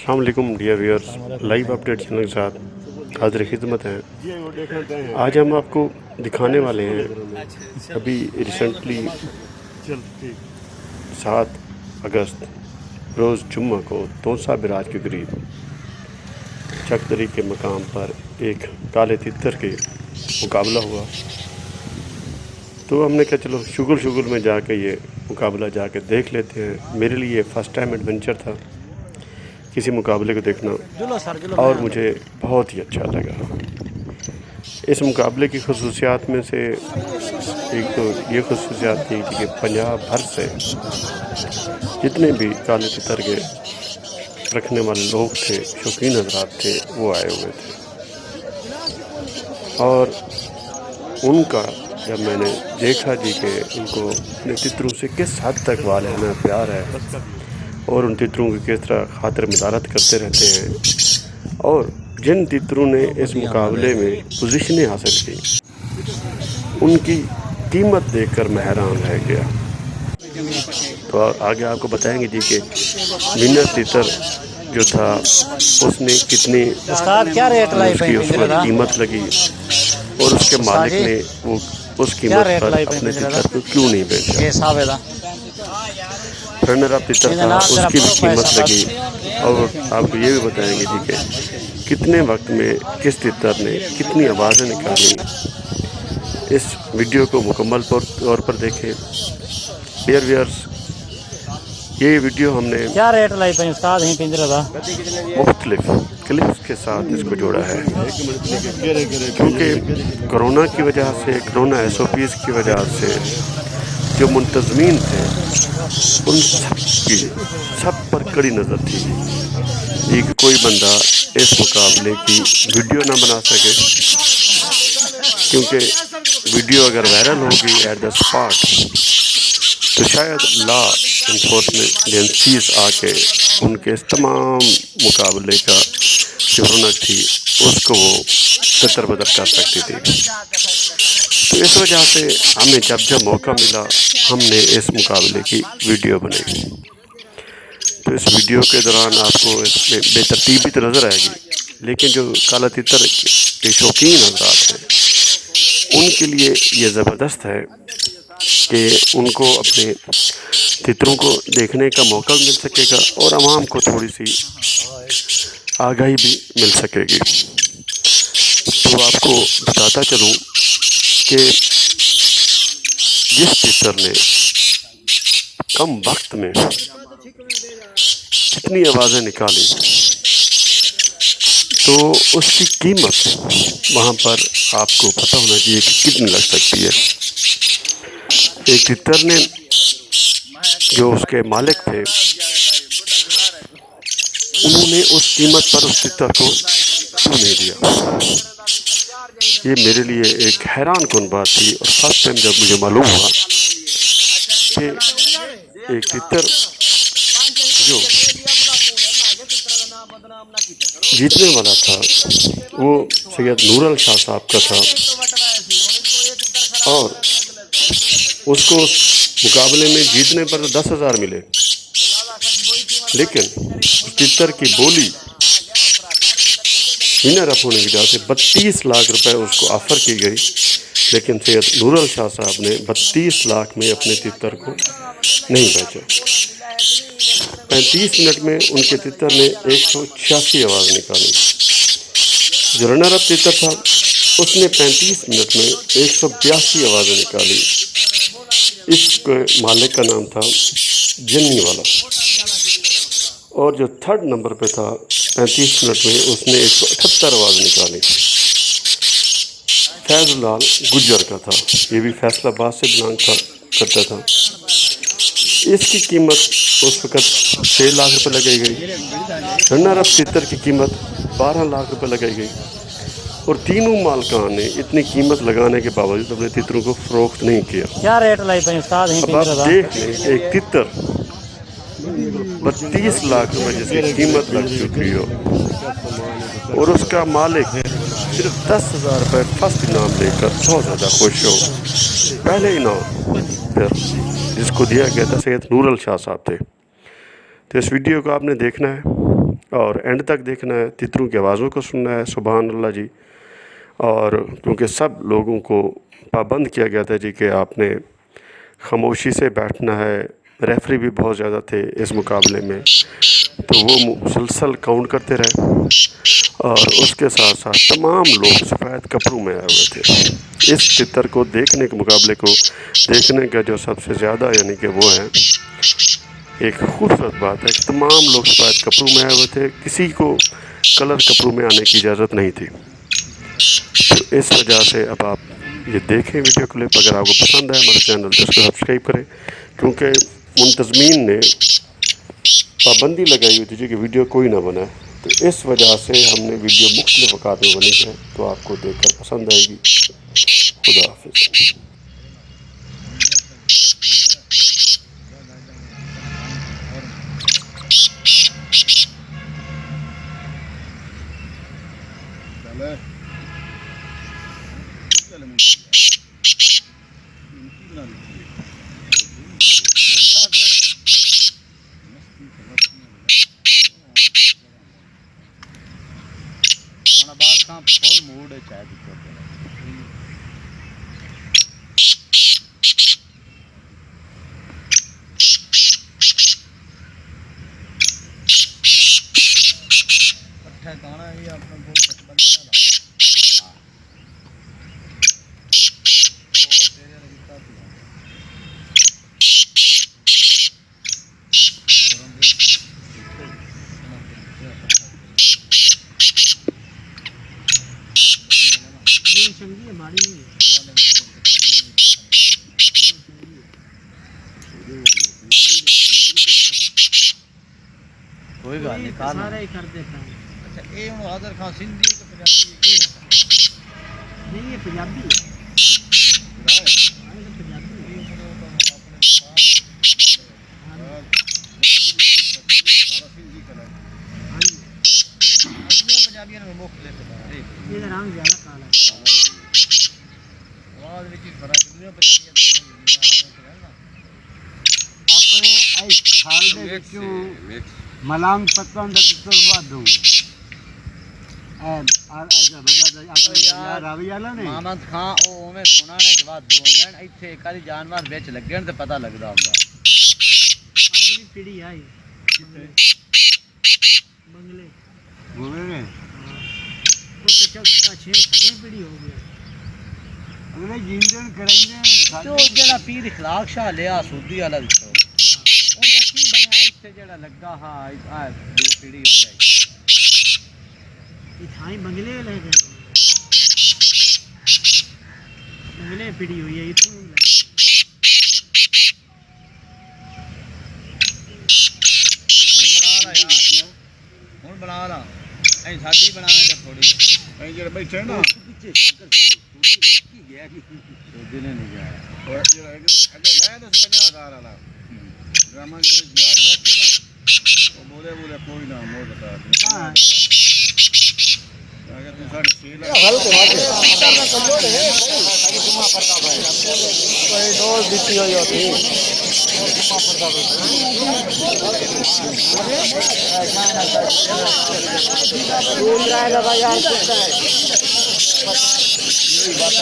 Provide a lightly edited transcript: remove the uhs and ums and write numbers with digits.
अस्सलाम वालेकुम dear viewers, live update channel के साथ हाजिर खिदमत हैं। आज हम आपको दिखाने वाले हैं अभी रिसेंटली 7 अगस्त रोज़ जुम्मा को तोसा बिराज के करीब चकदरी के मकाम पर एक काले तितर के मुकाबला हुआ। तो हमने कहा चलो शुगल में जाके ये मुकाबला जाके देख लेते हैं। मेरे लिए फ़र्स्ट टाइम एडवेंचर था किसी मुकाबले को देखना, और मुझे बहुत ही अच्छा लगा। इस मुकाबले की खसूसियात में से एक तो ये खसूसियात थी कि पंजाब भर से जितने भी काले तितर के रखने वाले लोग थे, शौकीन हज़रात थे, वो आए हुए थे। और उनका जब मैंने देखा जी कि उनको अपने तितरों से किस हद तक वालियाना प्यार है और उन तितरों की किस तरह खातिर मदारत करते रहते हैं, और जिन तितरों ने इस मुकाबले में पोजीशनें हासिल की उनकी कीमत देखकर मैं हैरान रह गया। तो आगे आपको बताएंगे जी कि विनर तितर जो था उसने कितनी उसकी उस वक्त कीमत लगी और उसके मालिक ने वो उस कीमत पर अपने तितर को क्यों नहीं बेचा। रनर अप तितर था, उसकी भी कीमत लगी। और आपको ये भी बताएंगे जी कि कितने वक्त में किस तितर ने कितनी आवाज़ें निकाली। इस वीडियो को मुकम्मल तौर पर देखें। डियर व्यूअर्स, ये वीडियो हमने क्या रेट लाई पे उस्ताद ही पिंजरा था मुख्तलिफ क्लिप्स के साथ इसको जोड़ा है, क्योंकि कोरोना की वजह से, कोरोना SOPs की वजह से जो मुंतज़मीन थे उन सब पर कड़ी नज़र थी कि कोई बंदा इस मुकाबले की वीडियो ना बना सके, क्योंकि वीडियो अगर वायरल होगी एट द स्पॉट तो शायद लॉ इन्फोर्समेंट एजेंसीज आके उनके इस तमाम मुकाबले का जो रौनक थी उसको वो तितर बदर कर सकती थी। तो इस वजह से हमें जब मौका मिला हमने इस मुकाबले की वीडियो बनाई। तो इस वीडियो के दौरान आपको इसमें बेतरतीबी तो नज़र आएगी, लेकिन जो काला तितर के शौकीन हज़रात हैं उनके लिए ये ज़बरदस्त है कि उनको अपने तितरों को देखने का मौका भी मिल सकेगा और आवाम को थोड़ी सी आगाही भी मिल सकेगी। तो आपको बताता चलूँ कि जिस तितर ने कम वक्त में कितनी आवाज़ें निकाली तो उसकी कीमत वहाँ पर आपको पता होना चाहिए कि कितनी लग सकती है। एक तितर ने जो उसके मालिक थे उन्होंने उस कीमत पर उस तितर को क्यों नहीं दिया। ये मेरे लिए एक हैरान कुन बात थी। और फर्स्ट टाइम जब मुझे मालूम हुआ कि एक तितर जो जीतने वाला था वो सैयद नूरुल शाह साहब का था, और उसको मुकाबले में जीतने पर 10,000 मिले, लेकिन तितर की बोली विनर अप होने की वजह से 32 लाख रुपए उसको ऑफ़र की गई, लेकिन सैयद नूरुल शाह साहब ने 32 लाख में अपने तितर को नहीं बेचा। 35 मिनट में उनके तितर ने 186 आवाज़ निकाली। जो रनर अप तितर था उसने 35 मिनट में 182 आवाज़ें निकाली। इसके मालिक का नाम था जन्नी वाला, और जो थर्ड नंबर पे था 35 मिनट में उसने 178 आवाज़ निकाली। फैज़लाल गुज्जर का था, ये भी फैसलाबाद से बिलोंग करता था। इसकी कीमत उस वक़्त 6 लाख रुपए लगाई गई। रनर अप तितर की कीमत 12 लाख रुपए लगाई गई, और तीनों मालकान ने इतनी कीमत लगाने के बावजूद अपने तितरों को फ़रोख्त नहीं किया। क्या रेट लाई पे उस्ताद ही अब आप देख लें, एक तितर 32 लाख रुपए जिसकी कीमत लग चुकी हो और उसका मालिक सिर्फ 10,000 रुपये फर्स्ट इनाम देकर बहुत ज़्यादा खुश हो। पहले इनाम फिर जिसको दिया गया था सैयद नूरुल शाह साहब थे। तो इस वीडियो को आपने देखना है اور اینڈ تک دیکھنا ہے، تتروں کی آوازوں کو سننا ہے۔ سبحان اللہ جی۔ اور کیونکہ سب لوگوں کو پابند کیا گیا تھا جی کہ آپ نے خاموشی سے بیٹھنا ہے، ریفری بھی بہت زیادہ تھے اس مقابلے میں، تو وہ مسلسل کاؤنٹ کرتے رہے، اور اس کے ساتھ ساتھ تمام لوگ سفید کپڑوں میں آئے ہوئے تھے اس تتر کو دیکھنے کے مقابلے کو دیکھنے کا۔ جو سب سے زیادہ یعنی کہ وہ ہیں ایک خوبصورت بات ہے کہ تمام لوگ سفید کپڑوں میں آئے ہوئے تھے، کسی کو کلر کپڑوں میں آنے کی اجازت نہیں تھی۔ تو اس وجہ سے اب آپ یہ دیکھیں ویڈیو کلپ، اگر آپ کو پسند ہے ہمارے چینل تو اس کو سبسکرائب کریں، کیونکہ منتظمین نے پابندی لگائی ہوئی تھی کہ ویڈیو کوئی نہ بنائے، تو اس وجہ سے ہم نے ویڈیو مختلف اوقات میں بنی ہے، تو آپ کو دیکھ کر پسند آئے گی۔ خدا حافظ۔ فل موڈ ہے گانا بھی اپنا کوئی گل نہیں سارے کر دیتا ہوں۔ اچھا یہ ہوں حاضر خان سندھی کہ پنجابی؟ نہیں یہ پنجابی ہے۔ ملانگ پتن دا تر وادوں محمد خان او اوویں سنانے کے بعد دو ہندن ایتھے کئی جانور وچ لگن تے پتہ لگدا ہوندا۔ اگلی پیڑھی آئی بنگلے بولے او تے چوتھا چھٹی پیڑھی ہو گیا۔ اگلے جیندن کرائیں جو جڑا پیر اخلاق شاہ لیا سودی والا دسو اون دا کی بنیا ایتھے جڑا لگا ہا دو پیڑھی ہو جائے یہ تھائی بنگلے لے گئے بنگلے پیڑھی ہوئی ہے ایتھوں ہوں بنا لا اے ساڈی بناویں تے تھوڑی اے جڑے بیٹھے نا پیچھے چاکر کی گیا کہ دل نہیں گیا اور جڑا میں تو 50,000 والا ڈرامہ جو یاد رکھ نا وہ بولے کوئی نہ موڑ بتا ہاں اگر تو ساڈے سیل حل کو ہے ساڈی جمعہ پڑتا ہے کوئی ڈول دیتی ہوئی ہوتی جمعہ پڑتا ہے دور رہے لگا یار کچھ ہے یہی بات